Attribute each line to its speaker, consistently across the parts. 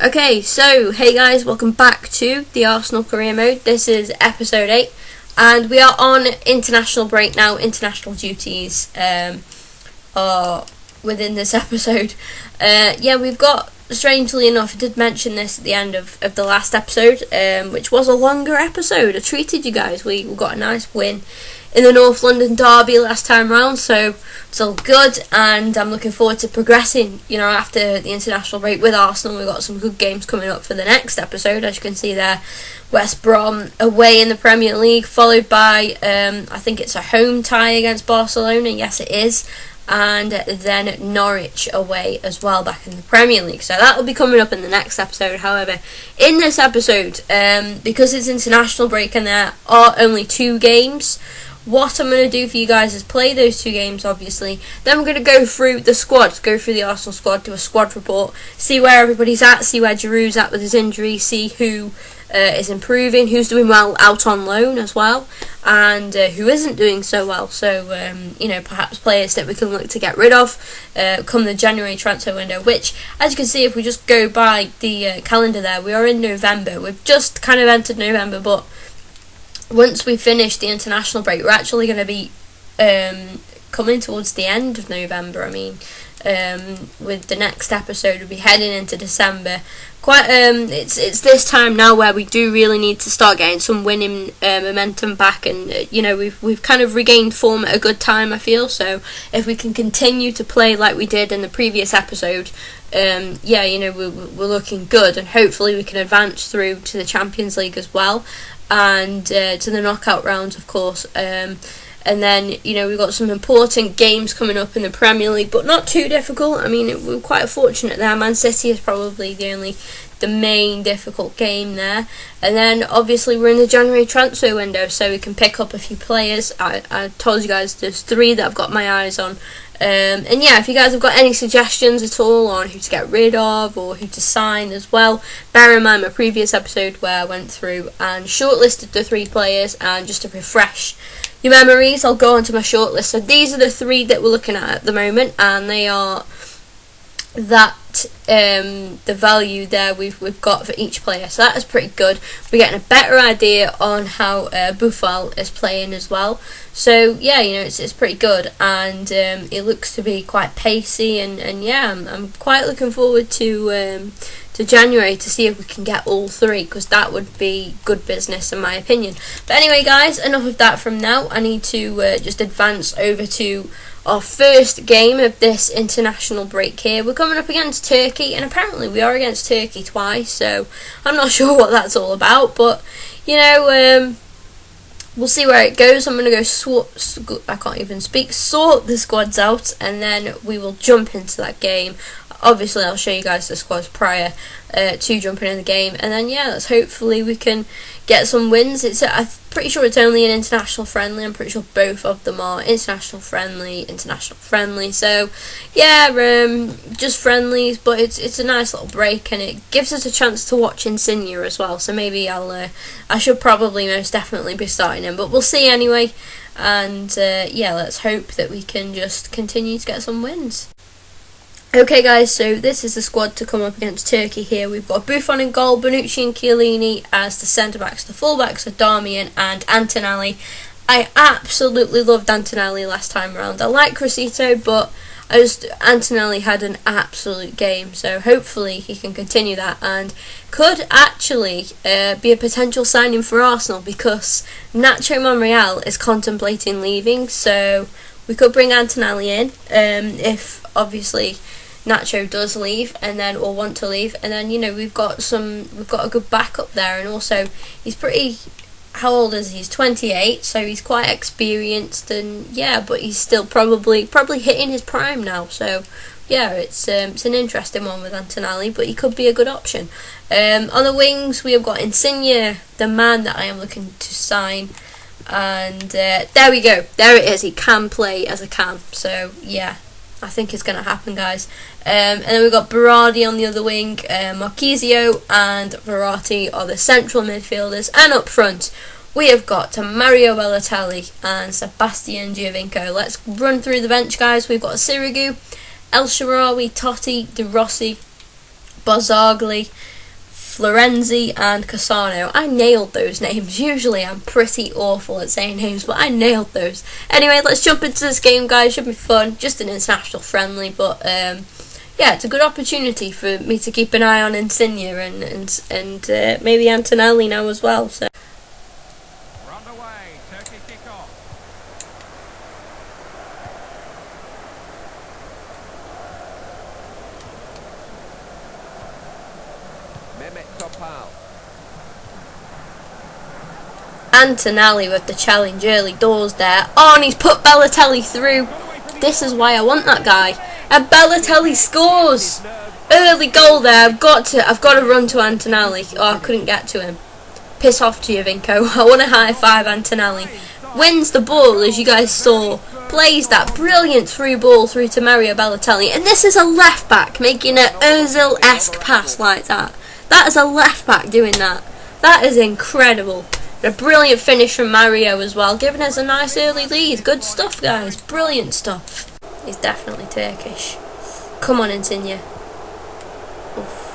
Speaker 1: Okay, so hey guys, welcome back to the Arsenal Career Mode. This is episode 8, and we are on international break now. International duties are within this episode. We've got, strangely enough, I did mention this at the end of the last episode, which was a longer episode. I treated you guys. We got a nice win in the North London derby last time round, so it's all good, and I'm looking forward to progressing, after the international break with Arsenal. We've got some good games coming up for the next episode, as you can see there. West Brom away in the Premier League, followed by, I think it's a home tie against Barcelona, yes it is, and then Norwich away as well back in the Premier League. So that will be coming up in the next episode. However, in this episode, because it's international break and there are only 2 games, what I'm going to do for you guys is play those 2 games, obviously. Then we're going to go through the squad, go through the Arsenal squad, do a squad report, see where everybody's at, see where Giroud's at with his injury, see who is improving, who's doing well out on loan as well, and who isn't doing so well. So, perhaps players that we can look to get rid of come the January transfer window, which, as you can see, if we just go by the calendar there, we are in November. We've just kind of entered November, but once we finish the international break, we're actually going to be coming towards the end of November. With the next episode, we'll be heading into December. It's this time now where we do really need to start getting some winning momentum back, and we've kind of regained form at a good time, I feel. So if we can continue to play like we did in the previous episode, we're looking good, and hopefully we can advance through to the Champions League as well, and to the knockout rounds, of course. And then, we've got some important games coming up in the Premier League, but not too difficult. We're quite fortunate there. Man City is probably the main difficult game there. And then, obviously, we're in the January transfer window, so we can pick up a few players. I told you guys there's 3 that I've got my eyes on. If you guys have got any suggestions at all on who to get rid of or who to sign as well, bear in mind my previous episode where I went through and shortlisted the 3 players, and just to refresh your memories, I'll go onto my shortlist. So these are the 3 that we're looking at the moment, and they are that the value there we've got for each player. So that is pretty good. We're getting a better idea on how Boufal is playing as well. So it's pretty good, and it looks to be quite pacey, and I'm quite looking forward to January to see if we can get all 3, because that would be good business in my opinion. But anyway guys, enough of that from now. I need to just advance over to our first game of this international break here. We're coming up against Turkey, and apparently we are against Turkey twice, so I'm not sure what that's all about, but we'll see where it goes. I'm going to go sort the squads out, and then we will jump into that game. Obviously, I'll show you guys the squads prior to jumping in the game, and then let's hopefully we can get some wins. I'm pretty sure it's only an international friendly. I'm pretty sure both of them are international friendly. So just friendlies, but it's a nice little break, and it gives us a chance to watch Insigne as well. So maybe I should probably most definitely be starting him, but we'll see anyway. And let's hope that we can just continue to get some wins. Okay guys, so this is the squad to come up against Turkey here. We've got Buffon in goal, Bonucci and Chiellini as the centre-backs. The full-backs are Darmian and Antonelli. I absolutely loved Antonelli last time around. I like Cressito, but Antonelli had an absolute game, so hopefully he can continue that, and could actually be a potential signing for Arsenal, because Nacho Monreal is contemplating leaving, so we could bring Antonelli in if obviously Nacho does leave, or want to leave, and then we've got a good backup there, and also he's pretty. How old is he? He's 28, so he's quite experienced, and but he's still probably hitting his prime now. So it's an interesting one with Antonelli, but he could be a good option. On the wings, we have got Insigne, the man that I am looking to sign. And there we go. There it is. He can play as a cam. So I think it's going to happen, guys. And then we've got Berardi on the other wing. Marchisio and Verratti are the central midfielders. And up front, we have got Mario Balotelli and Sebastian Giovinco. Let's run through the bench, guys. We've got Sirigu, El Shaarawy, Totti, De Rossi, Barzagli, Florenzi and Cassano. I nailed those names. Usually I'm pretty awful at saying names, but I nailed those. Anyway, let's jump into this game, guys. Should be fun. Just an international friendly, but yeah, it's a good opportunity for me to keep an eye on Insigne and maybe Antonelli now as well. So.
Speaker 2: Turkey kick off. Mehmet Topal.
Speaker 1: Antonelli with the challenge early doors there. Oh, and he's put Balotelli through. This is why I want that guy. And Balotelli scores. Early goal there. I've got to run to Antonelli. Oh, I couldn't get to him. Piss off, Giovinco. I want to high five Antonelli. Wins the ball, as you guys saw. Plays that brilliant through ball through to Mario Balotelli. And this is a left back making an Ozil-esque pass like that. That is a left back doing that. That is incredible. A brilliant finish from Mario as well, giving us a nice early lead. Good stuff, guys. Brilliant stuff. He's definitely Turkish. Come on, Insigne. Oof.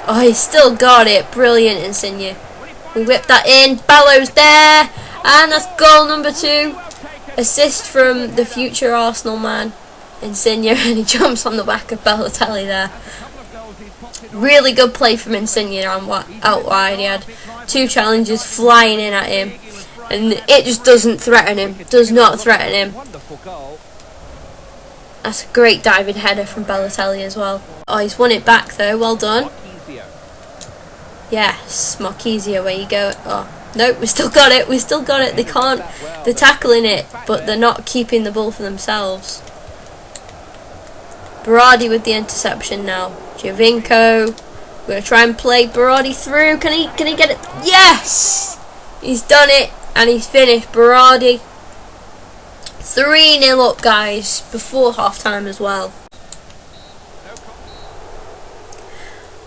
Speaker 1: Oh, he's still got it. Brilliant, Insigne. We whip that in. Ballo's there. And that's goal number 2. Assist from the future Arsenal man, Insigne. And he jumps on the back of Balotelli there. Really good play from Insigne out wide. He had 2 challenges flying in at him, and it just doesn't threaten him. Does not threaten him. That's a great diving header from Balotelli as well. Oh, he's won it back though. Well done. Yes, Marquisio, where you go? Oh, nope, we still got it. We still got it. They can't. They're tackling it, but they're not keeping the ball for themselves. Berardi with the interception now. Giovinco. We're going to try and play Berardi through. Can he get it? Yes! He's done it. And he's finished. Berardi. 3-0 up, guys. Before half-time as well.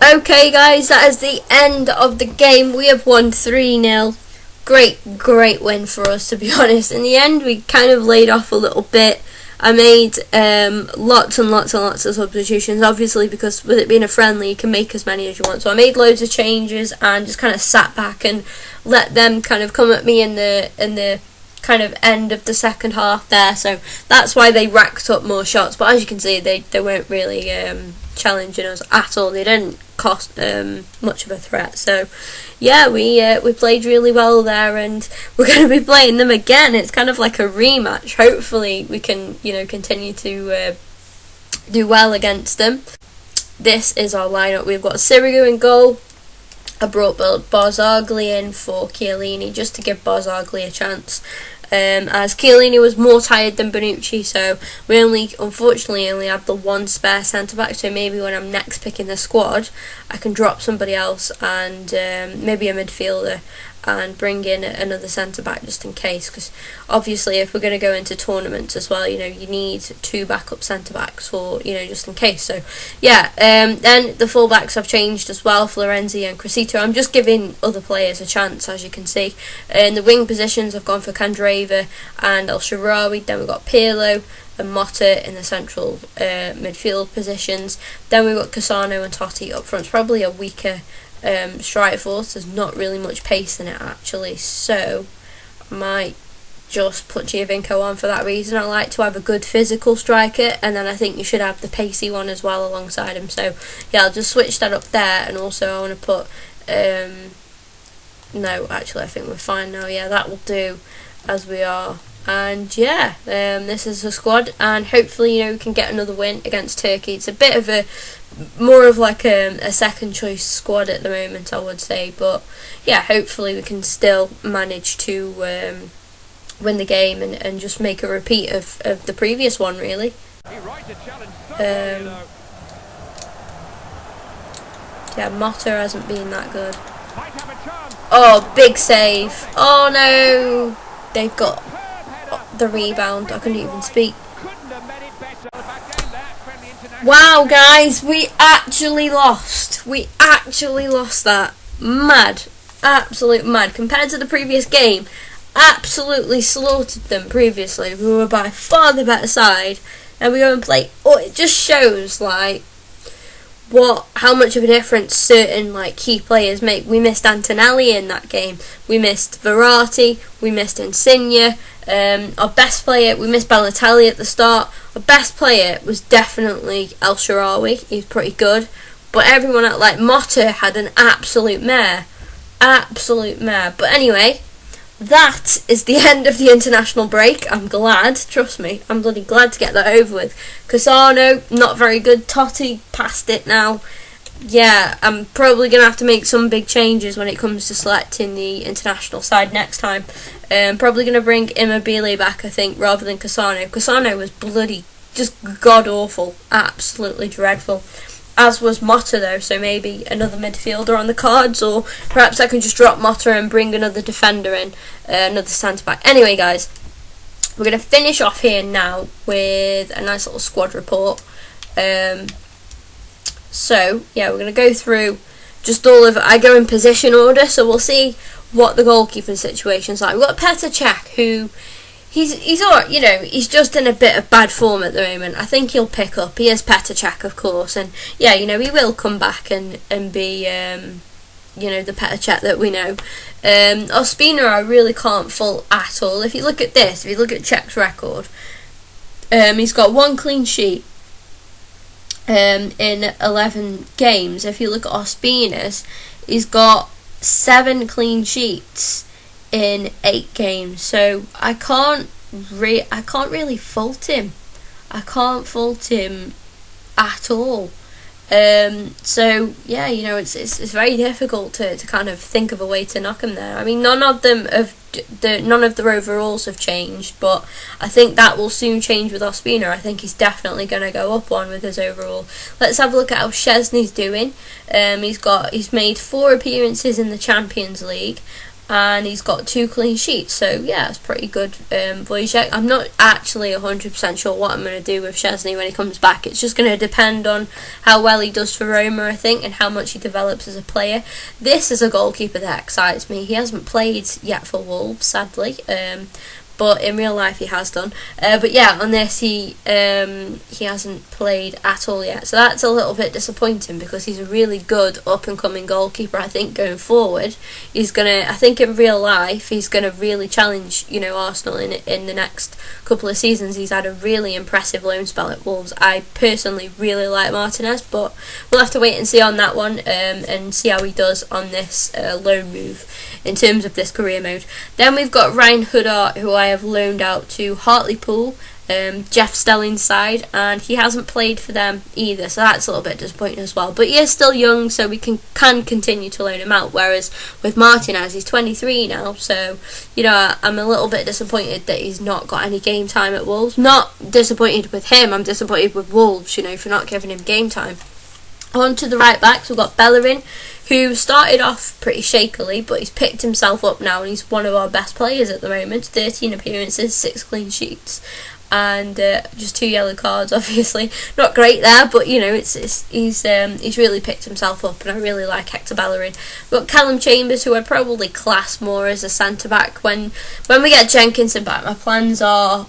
Speaker 1: Okay, guys. That is the end of the game. We have won 3-0. Great win for us, to be honest. In the end, we kind of laid off a little bit. I made lots of substitutions, obviously, because with it being a friendly you can make as many as you want. So I made loads of changes and just kind of sat back and let them kind of come at me in the kind of end of the second half there. So that's why they racked up more shots. But as you can see, they weren't really challenging us at all. They didn't cost much of a threat. So yeah, we played really well there, and we're going to be playing them again. It's kind of like a rematch. Hopefully we can continue to do well against them. This is our lineup. We've got Sirigu in goal. I brought Barzagli in for Chiellini just to give Barzagli a chance. As Chiellini was more tired than Bonucci, so we unfortunately only have the 1 spare centre back. So maybe when I'm next picking the squad, I can drop somebody else and maybe a midfielder and bring in another centre back just in case. Because obviously, if we're going to go into tournaments as well, you need 2 backup centre backs for just in case. So yeah, then the full backs have changed as well, Florenzi and Crescito. I'm just giving other players a chance, as you can see. In the wing positions, I've gone for Candreva and El Shaarawy. Then we've got Pirlo and Motta in the central midfield positions. Then we've got Cassano and Totti up front. It's probably a weaker strike force. There's not really much pace in it actually, so I might just put Giovinco on for that reason. I like to have a good physical striker, and then I think you should have the pacey one as well alongside him. So yeah, I'll just switch that up there, and also I want to put no, actually I think we're fine now. Yeah, that will do as we are. And yeah, this is the squad, and hopefully we can get another win against Turkey. It's a bit of a more of like a second choice squad at the moment, I would say, but yeah, hopefully we can still manage to win the game and just make a repeat of the previous one, really. Yeah, Motta hasn't been that good. Oh, big save. Oh no, they've got the rebound. I couldn't even speak. Wow, guys, we actually lost. We actually lost that. Mad. Absolute mad. Compared to the previous game, absolutely slaughtered them previously. We were by far the better side. And we go and play. Oh, it just shows, like, how much of a difference certain like key players make. We missed Antonelli in that game. We missed Verratti. We missed Insigne. Our best player, we missed Balotelli at the start. Our best player was definitely El Shaarawy. He's pretty good. But everyone else, like Motta, had an absolute mare. But anyway, that is the end of the international break. I'm glad, trust me, I'm bloody glad to get that over with. Cassano, not very good. Totti, past it now. Yeah, I'm probably going to have to make some big changes when it comes to selecting the international side next time. Probably going to bring Immobile back, I think, rather than Cassano. Cassano was bloody, just god-awful, absolutely dreadful. As was Motta though, so maybe another midfielder on the cards, or perhaps I can just drop Motta and bring another defender in, another centre-back. Anyway guys, we're going to finish off here now with a nice little squad report. So, yeah, we're going to go through just all of it. I go in position order, so we'll see what the goalkeeping situation's like. We've got Petr Cech, who he's alright, you know, he's just in a bit of bad form at the moment. I think he'll pick up. He is Petr Cech, of course, and yeah, you know, he will come back and be, you know, the Petr Cech that we know. Ospina, I really can't fault at all. If you look at this, if you look at Cech's record, he's got 1 clean sheet in 11 games. If you look at Ospina's, he's got 7 clean sheets in 8 games. So I can't really fault him. I can't fault him at all. So yeah, you know, it's very difficult to kind of think of a way to knock him there. I mean, none of their overalls have changed, but I think that will soon change with Ospina. I think he's definitely going to go up one with his overall. Let's have a look at how Szczesny's doing. He's made 4 appearances in the Champions League, and he's got 2 clean sheets, so yeah, it's pretty good. Wojciech, I'm not actually 100% sure what I'm going to do with Szczesny when he comes back. It's just going to depend on how well he does for Roma, I think, and how much he develops as a player. This is a goalkeeper that excites me. He hasn't played yet for Wolves, sadly, but in real life he has done. But yeah, on this he hasn't played at all yet, so that's a little bit disappointing because he's a really good up and coming goalkeeper. I think going forward, I think in real life he's gonna really challenge, you know, Arsenal in the next couple of seasons. He's had a really impressive loan spell at Wolves. I personally really like Martinez, but we'll have to wait and see on that one, and see how he does on this loan move in terms of this career mode. Then we've got Ryan Huddart, who I have loaned out to Hartlepool, Jeff Stelling's side, and he hasn't played for them either, so that's a little bit disappointing as well. But he is still young, so we can continue to loan him out, whereas with Martinez, he's 23 now, so, you know, I'm a little bit disappointed that he's not got any game time at Wolves. Not disappointed with him, I'm disappointed with Wolves, you know, for not giving him game time. On to the right backs, we've got Bellerin, who started off pretty shakily, but he's picked himself up now and he's one of our best players at the moment. 13 appearances, 6 clean sheets, and just 2 yellow cards, obviously. Not great there, but you know, he's really picked himself up, and I really like Hector Bellerin. We've got Callum Chambers, who I'd probably class more as a centre-back. When we get Jenkinson back, my plans are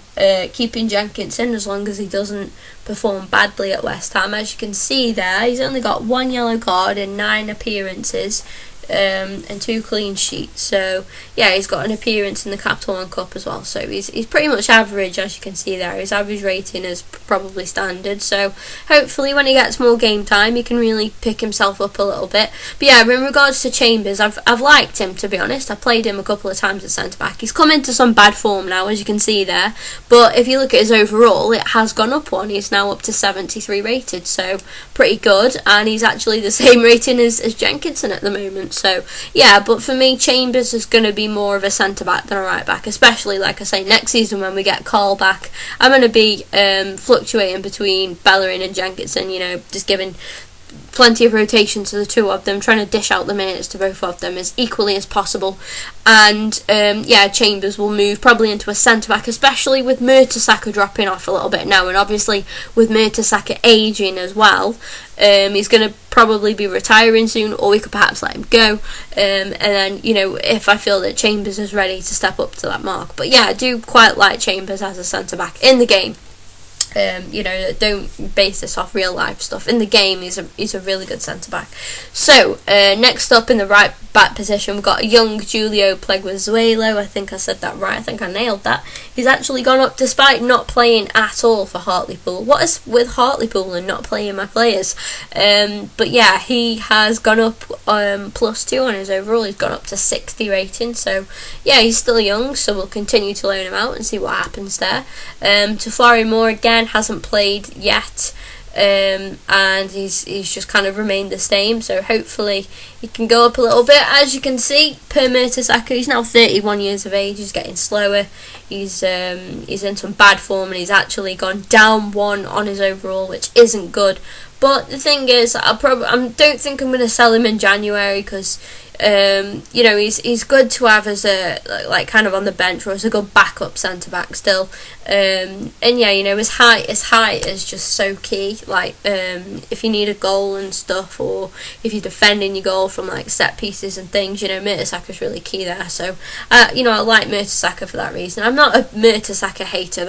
Speaker 1: keeping Jenkinson as long as he doesn't perform badly at West Ham. As you can see there, he's only got 1 yellow card in 9 appearances, and 2 clean sheets. So yeah, he's got an appearance in the Capital One Cup as well. So he's pretty much average, as you can see there. His average rating is probably standard. So hopefully when he gets more game time, he can really pick himself up a little bit. But yeah, in regards to Chambers, I've liked him, to be honest. I played him a couple of times at centre back. He's come into some bad form now, as you can see there. But if you look at his overall, it has gone up one. He's now up to 73 rated, so pretty good. And he's actually the same rating as Jenkinson at the moment. So yeah, but for me, Chambers is going to be more of a centre-back than a right-back, especially, like I say, next season when we get Carl back. I'm going to be fluctuating between Bellerin and Jenkinson, you know, just giving plenty of rotation to the 2 of them, trying to dish out the minutes to both of them as equally as possible. And yeah, Chambers will move probably into a centre-back, especially with Mertesacker dropping off a little bit now, and obviously with Mertesacker ageing as well, he's going to probably be retiring soon, or we could perhaps let him go, and then, you know, if I feel that Chambers is ready to step up to that mark. But yeah, I do quite like Chambers as a centre-back in the game. Don't base this off real life stuff. In the game, he's a really good centre back. So next up in the right back position, we've got a young Julio Pleguezuelo. I think I said that right. I think I nailed that. He's actually gone up despite not playing at all for Hartlepool. What is with Hartlepool and not playing my players? But yeah, he has gone up +2 on his overall. He's gone up to 60 rating. So yeah, he's still young, so we'll continue to loan him out and see what happens there. Tafari Moore again hasn't played yet. And he's just kind of remained the same, so hopefully he can go up a little bit. As you can see, Per Mertesacker, he's now 31 years of age, he's getting slower, he's in some bad form, and he's actually gone down 1 on his overall, which isn't good. But the thing is, I don't think I'm going to sell him in January, because he's good to have as a kind of on the bench or as a good backup centre back still. And yeah, his height is just so key. If you need a goal and stuff, or if you're defending your goal from set pieces and things, Mertesacker's really key there. So I like Mertesacker for that reason. I'm not a Mertesacker hater.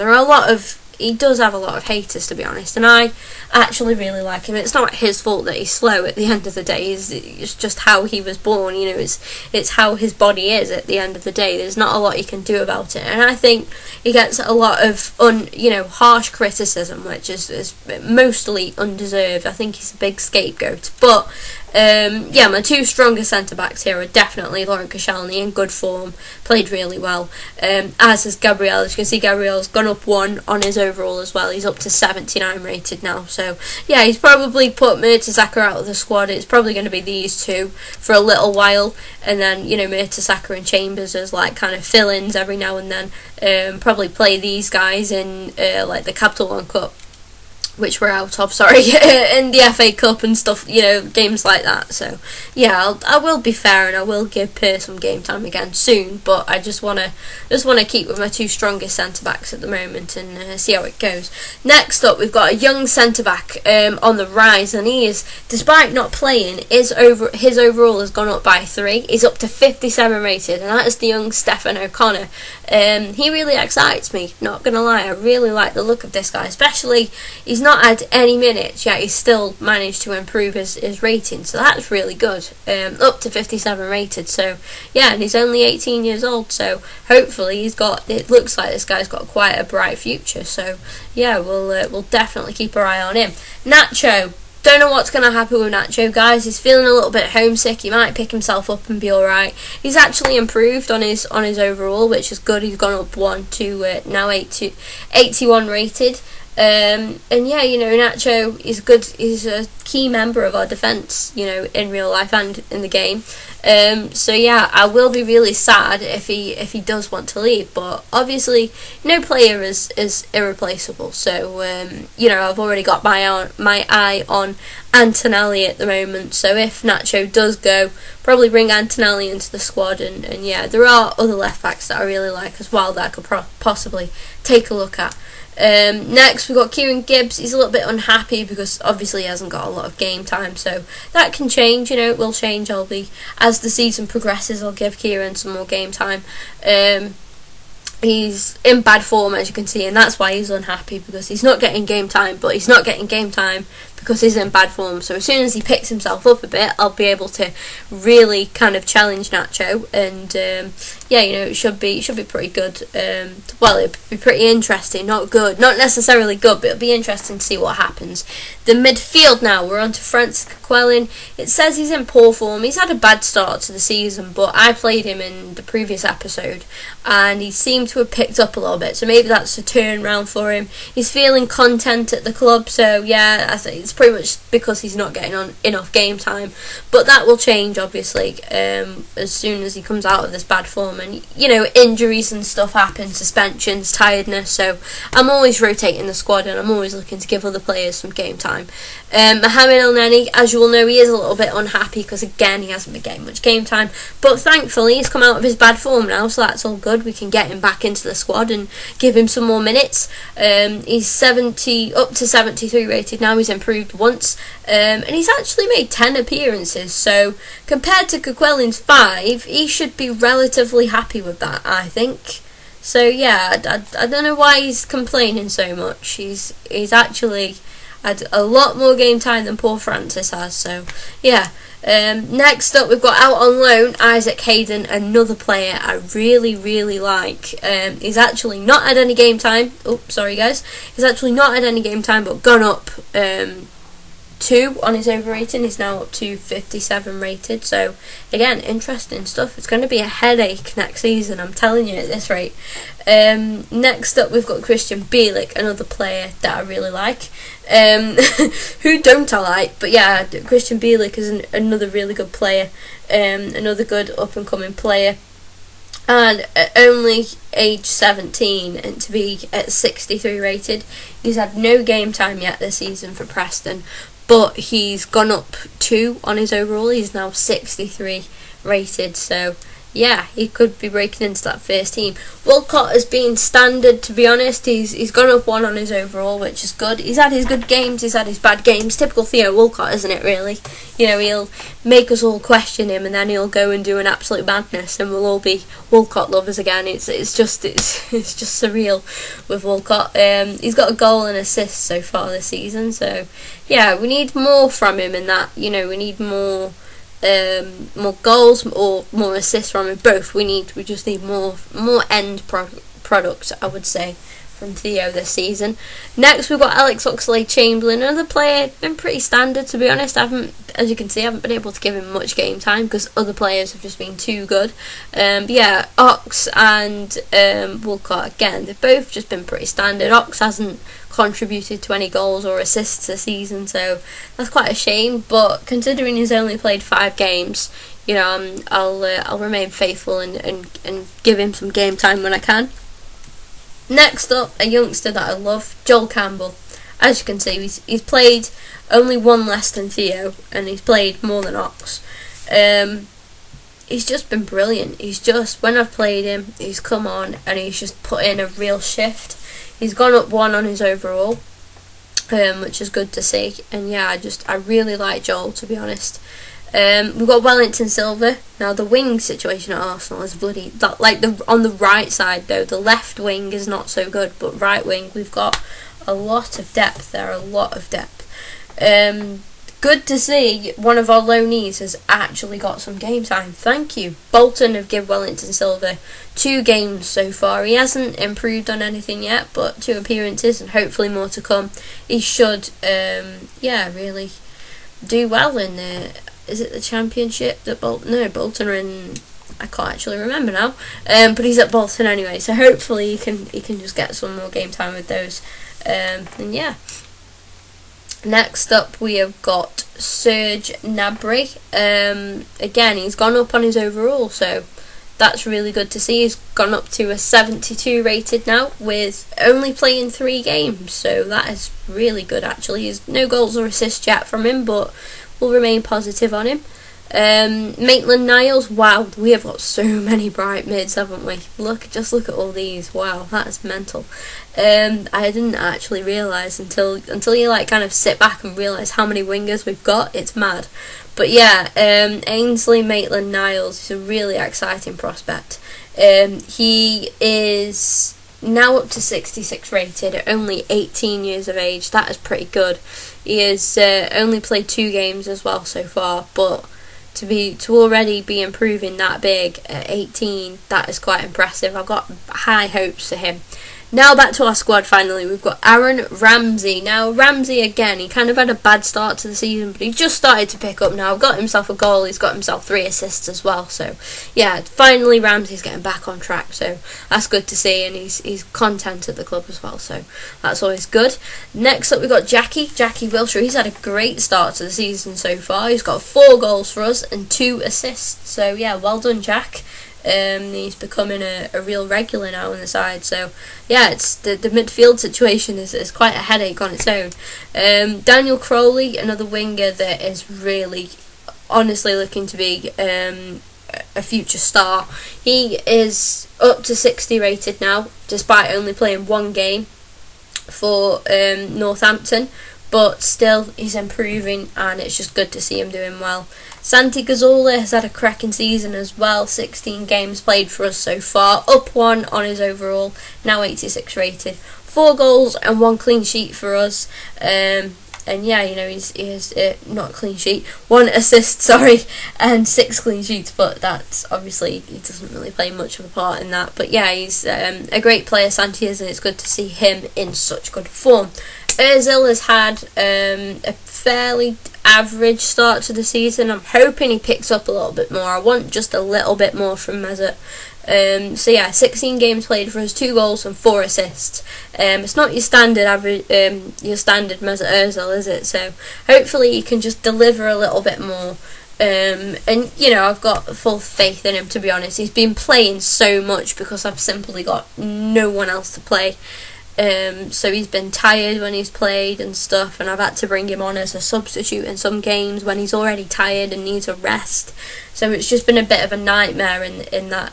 Speaker 1: He does have a lot of haters, to be honest, and I actually really like him. It's not his fault that he's slow at the end of the day. It's just how he was born, it's how his body is at the end of the day. There's not a lot you can do about it, and I think he gets a lot of harsh criticism, which is mostly undeserved. I think he's a big scapegoat, but my two strongest centre-backs here are definitely Laurent Koscielny, in good form, played really well, as is Gabriel. As you can see, Gabriel's gone up 1 on his overall as well. He's up to 79 rated now, so yeah, he's probably put Mertesacker out of the squad. It's probably going to be these two for a little while, and then Mertesacker and Chambers as kind of fill-ins every now and then. Probably play these guys in the Capital One Cup, which we're out of, in the FA Cup and stuff, games like that. So yeah, I will be fair, and I will give Per some game time again soon, but I just wanna keep with my two strongest centre backs at the moment and see how it goes. Next up, we've got a young centre back on the rise, and he is, despite not playing, his overall has gone up by 3. He's up to 57 rated, and that is the young Stefan O'Connor. He really excites me, not gonna lie. I really like the look of this guy, especially he's not had any minutes yet. He's still managed to improve his rating, so that's really good. Up to 57 rated, so yeah, and he's only 18 years old, so hopefully it looks like this guy's got quite a bright future. So yeah, we'll definitely keep our eye on him. Nacho, don't know what's going to happen with Nacho, guys. He's feeling a little bit homesick. He might pick himself up and be alright. He's actually improved on his overall, which is good. He's gone up 1 to now 81 rated. And yeah, Nacho is good. He's a key member of our defence, in real life and in the game. So yeah, I will be really sad if he does want to leave, but obviously no player is irreplaceable. So I've already got my eye on Antonelli at the moment. So if Nacho does go, probably bring Antonelli into the squad, and yeah, there are other left backs that I really like as well that I could possibly take a look at. Next, we've got Kieran Gibbs. He's a little bit unhappy because obviously he hasn't got a lot of game time, so that can change. It will change. As the season progresses, I'll give Kieran some more game time. He's in bad form, as you can see, and that's why he's unhappy, because he's not getting game time, but he's not getting game time because he's in bad form. So as soon as he picks himself up a bit, I'll be able to really kind of challenge Nacho, and it should be pretty good. It'd be pretty interesting, not necessarily good, but it'll be interesting to see what happens. The midfield now, we're on to Francis Coquelin. It says he's in poor form. He's had a bad start to the season, but I played him in the previous episode, and he seemed to have picked up a little bit, so maybe that's a turnaround for him. He's feeling content at the club, so yeah, I think it's pretty much because he's not getting on enough game time, but that will change obviously as soon as he comes out of this bad form, and injuries and stuff happen, suspensions, tiredness, so I'm always rotating the squad, and I'm always looking to give other players some game time. Mohamed El Neni, as you all know, he is a little bit unhappy because again he hasn't been getting much game time, but thankfully he's come out of his bad form now, so that's all good. We can get him back into the squad and give him some more minutes. He's up to 73 rated now. He's improved once, and he's actually made 10 appearances, so compared to Coquelin's 5, he should be relatively happy with that, I think. So yeah, I don't know why he's complaining so much. He's actually had a lot more game time than Paul Francis has. So yeah. Next up, we've got out on loan Isaac Hayden, another player I really like. He's actually not had any game time. Oh, sorry guys. He's actually not had any game time, but gone up 2 on his overrating. He's now up to 57 rated. So again, interesting stuff. It's going to be a headache next season, I'm telling you at this rate. Next up, we've got Christian Bielik, another player that I really like. Who don't I like? But yeah, Christian Bielik is another really good player. Another good up and coming player. And at only age 17 and to be at 63 rated, he's had no game time yet this season for Preston, but he's gone up 2 on his overall. He's now 63 rated, so yeah, he could be breaking into that first team. Walcott has been standard, to be honest. He's gone up 1 on his overall, which is good. He's had his good games, he's had his bad games. Typical Theo Walcott, isn't it, really? You know, he'll make us all question him, and then he'll go and do an absolute madness, and we'll all be Walcott lovers again. It's just surreal with Walcott. He's got a goal and assist so far this season, so yeah, we need more from him in that. You know, we need more goals or more assists from him. Both we just need more end product, I would say, from Theo this season. Next, we've got Alex Oxlade-Chamberlain, another player, been pretty standard, to be honest. As you can see, I haven't been able to give him much game time because other players have just been too good. But yeah, Ox and Walcott, again, they've both just been pretty standard. Ox hasn't contributed to any goals or assists this season, so that's quite a shame. But considering he's only played 5 games, you know, I'll remain faithful and give him some game time when I can. Next up, a youngster that I love, Joel Campbell. As you can see, he's played only 1 less than Theo, and he's played more than Ox. He's just been brilliant. When I've played him, he's come on and he's just put in a real shift. He's gone up 1 on his overall, which is good to see. And yeah, I really like Joel, to be honest. We've got Wellington Silva. Now the wing situation at Arsenal is on the right side though. The left wing is not so good, but right wing we've got a lot of depth there, Good to see one of our loanees has actually got some game time. Thank you. Bolton have given Wellington Silva 2 games so far. He hasn't improved on anything yet, but 2 appearances and hopefully more to come. He should, really do well in is it the Championship that Bolton are in? I can't actually remember now. But he's at Bolton anyway, so hopefully he can just get some more game time with those. And yeah. Next up, we have got Serge Gnabry. Again, he's gone up on his overall, so that's really good to see. He's gone up to a 72 rated now, with only playing 3 games, so that is really good actually. There's no goals or assists yet from him, but we'll remain positive on him. Maitland-Niles, wow, we have got so many bright mids, haven't we? Just look at all these. Wow, that is mental. I didn't actually realise until you kind of sit back and realise how many wingers we've got. It's mad. But yeah, Ainsley Maitland-Niles is a really exciting prospect. He is now up to 66 rated at only 18 years of age. That is pretty good. He has only played 2 games as well so far, but to already be improving that big at 18, that is quite impressive. I've got high hopes for him. Now back to our squad finally. We've got Aaron Ramsey. Now Ramsey, again, he kind of had a bad start to the season, but he just started to pick up now. Got himself a goal, he's got himself 3 assists as well. So yeah, finally Ramsey's getting back on track, so that's good to see, and he's content at the club as well, so that's always good. Next up we've got Jackie Wilshere. He's had a great start to the season so far. He's got 4 goals for us and 2 assists, so yeah, well done Jack. He's becoming a real regular now in the side, so yeah, it's the midfield situation is quite a headache on its own. Daniel Crowley, another winger that is really honestly looking to be a future star. He is up to 60 rated now, despite only playing 1 game for Northampton, but still he's improving, and it's just good to see him doing well. Santi Cazorla has had a cracking season as well. 16 games played for us so far, up 1 on his overall, now 86 rated. 4 goals and 1 clean sheet for us. And yeah, you know, he has not a clean sheet, 1 assist, sorry, and 6 clean sheets, but that's obviously, he doesn't really play much of a part in that. But yeah, he's a great player, Santi is, and it's good to see him in such good form. Ozil has had a fairly average start to the season. I'm hoping he picks up a little bit more. I want just a little bit more from Mesut. So yeah, 16 games played for us, 2 goals and 4 assists. It's not your standard average, your standard Mesut Ozil, is it? So hopefully he can just deliver a little bit more. And you know, I've got full faith in him, to be honest. He's been playing so much because I've simply got no one else to play. So he's been tired when he's played and stuff, and I've had to bring him on as a substitute in some games when he's already tired and needs a rest. So it's just been a bit of a nightmare in that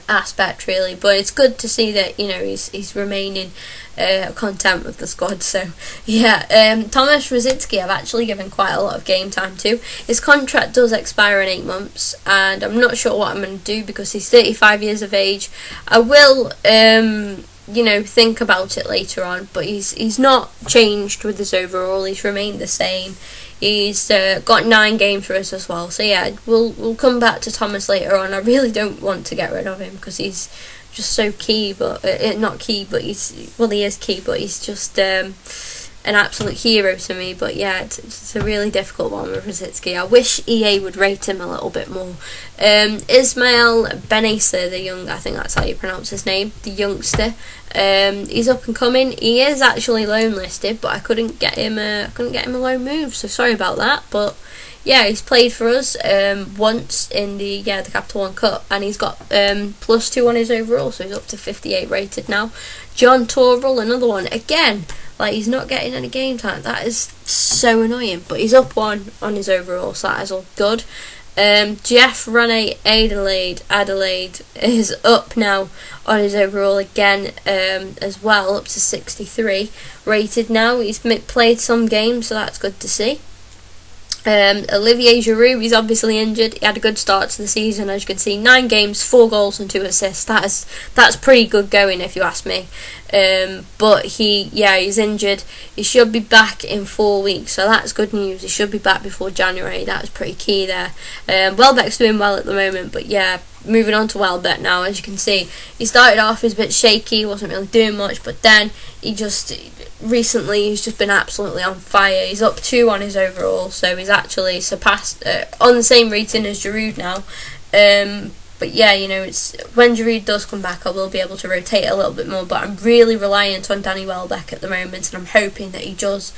Speaker 1: aspect, really. But it's good to see that, you know, he's remaining content with the squad. So yeah, Tomasz Rosicky I've actually given quite a lot of game time to. His contract does expire in 8 months, and I'm not sure what I'm going to do because he's 35 years of age. I will you know, think about it later on, but he's not changed with his overall. He's remained the same. He's got 9 games for us as well. So yeah, we'll come back to Thomas later on. I really don't want to get rid of him because he's just so key, but not key, but he is key, but he's just an absolute hero to me. But yeah, it's a really difficult one with Rosicky. I wish EA would rate him a little bit more. Ismail Bennacer, I think that's how you pronounce his name, the youngster. He's up and coming. He is actually loan listed, but I couldn't get him a loan move, so sorry about that. But yeah, he's played for us once in the Capital One Cup, and he's got +2 on his overall, so he's up to 58 rated now. John Torrell, another one, again, like, he's not getting any game time. That is so annoying, but he's up 1 on his overall, so that is all good. Jeff Rene Adelaide is up now on his overall again as well, up to 63 rated now. He's played some games, so that's good to see. Olivier Giroud, he's obviously injured. He had a good start to the season, as you can see, 9 games, 4 goals and 2 assists. That's pretty good going, if you ask me. But he's injured. He should be back in 4 weeks, so that's good news. He should be back before January. That was pretty key there. Welbeck's doing well at the moment, but yeah, moving on to Welbeck now. As you can see, he started off as a bit shaky, wasn't really doing much, but then he's just been absolutely on fire. He's up 2 on his overall, so he's actually surpassed on the same rating as Giroud now. But yeah, you know, it's when Giroud does come back, I will be able to rotate a little bit more, but I'm really reliant on Danny Welbeck at the moment, and I'm hoping that he does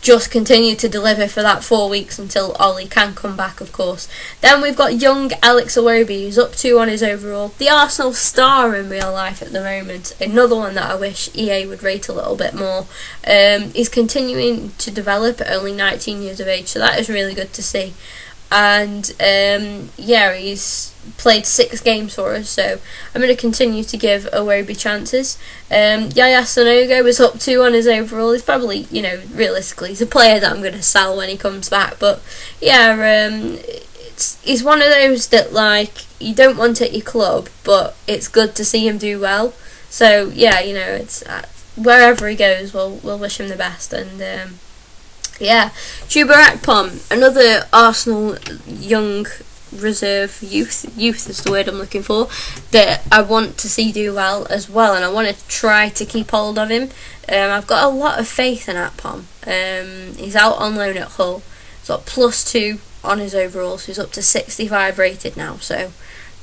Speaker 1: just continue to deliver for that 4 weeks until Ollie can come back, of course. Then we've got young Alex Iwobi, who's up 2 on his overall, the Arsenal star in real life at the moment. Another one that I wish EA would rate a little bit more. He's continuing to develop at only 19 years of age, so that is really good to see. And yeah, he's played 6 games for us, so I'm going to continue to give Iwobi chances. Yaya Sanogo is up 2 on his overall. He's probably, you know, realistically, he's a player that I'm going to sell when he comes back. But yeah, he's one of those that, like, you don't want at your club, but it's good to see him do well. So yeah, you know, it's wherever he goes, we'll wish him the best. And yeah, Chuba Akpom, another Arsenal young reserve youth is the word I'm looking for, that I want to see do well as well, and I want to try to keep hold of him. I've got a lot of faith in Akpom. He's out on loan at Hull. He's got +2 on his overall, so he's up to 65 rated now, so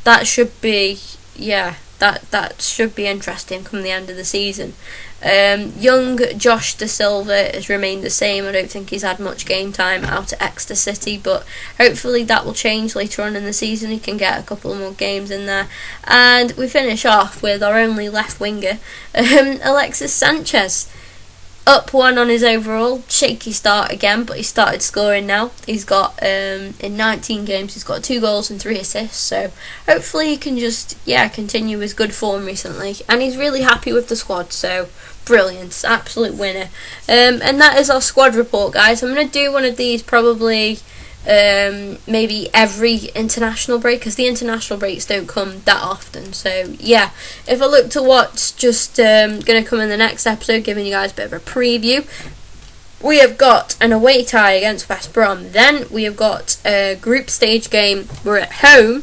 Speaker 1: that should be, yeah, that should be interesting come the end of the season. Young Josh Da Silva has remained the same. I don't think he's had much game time out at Exeter City, but hopefully that will change later on in the season. He can get a couple more games in there. And we finish off with our only left winger, Alexis Sanchez. up 1 on his overall. Shaky start again, but he started scoring now. He's got, in 19 games, he's got 2 goals and 3 assists. So hopefully he can just, continue his good form recently. And he's really happy with the squad, so brilliant. Absolute winner. And that is our squad report, guys. I'm going to do one of these probably maybe every international break, because the international breaks don't come that often. So yeah, if I look to what's just going to come in the next episode, giving you guys a bit of a preview, we have got an away tie against West Brom. Then we have got a group stage game. We're at home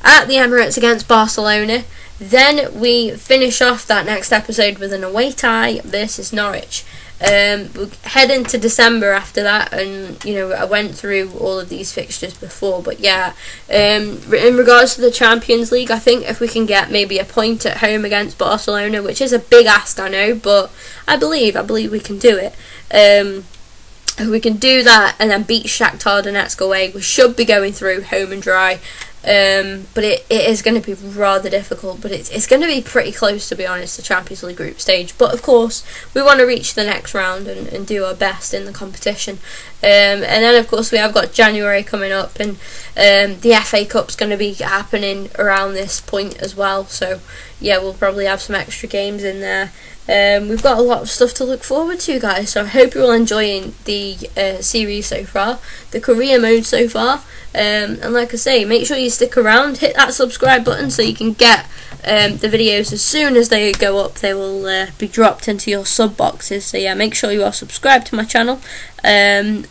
Speaker 1: at the Emirates against Barcelona. Then we finish off that next episode with an away tie versus Norwich. We'll head into December after that, and I went through all of these fixtures before, but in regards to the Champions League, I think if we can get maybe a point at home against Barcelona, which is a big ask, I know, but I believe we can do it. If we can do that and then beat Shakhtar Donetsk away, we should be going through home and dry. But it is going to be rather difficult, but it's going to be pretty close, to be honest, the Champions League group stage. But of course, we want to reach the next round and do our best in the competition. And then of course we have got January coming up, and the FA Cup's going to be happening around this point as well. So yeah, we'll probably have some extra games in there. We've got a lot of stuff to look forward to, guys, so I hope you're all enjoying the series so far, the career mode so far, and like I say, make sure you stick around, hit that subscribe button so you can get the videos as soon as they go up. They will be dropped into your sub boxes, so yeah, make sure you are subscribed to my channel, and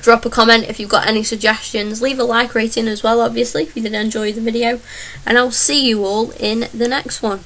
Speaker 1: drop a comment if you've got any suggestions, leave a like rating as well, obviously, if you did enjoy the video, and I'll see you all in the next one.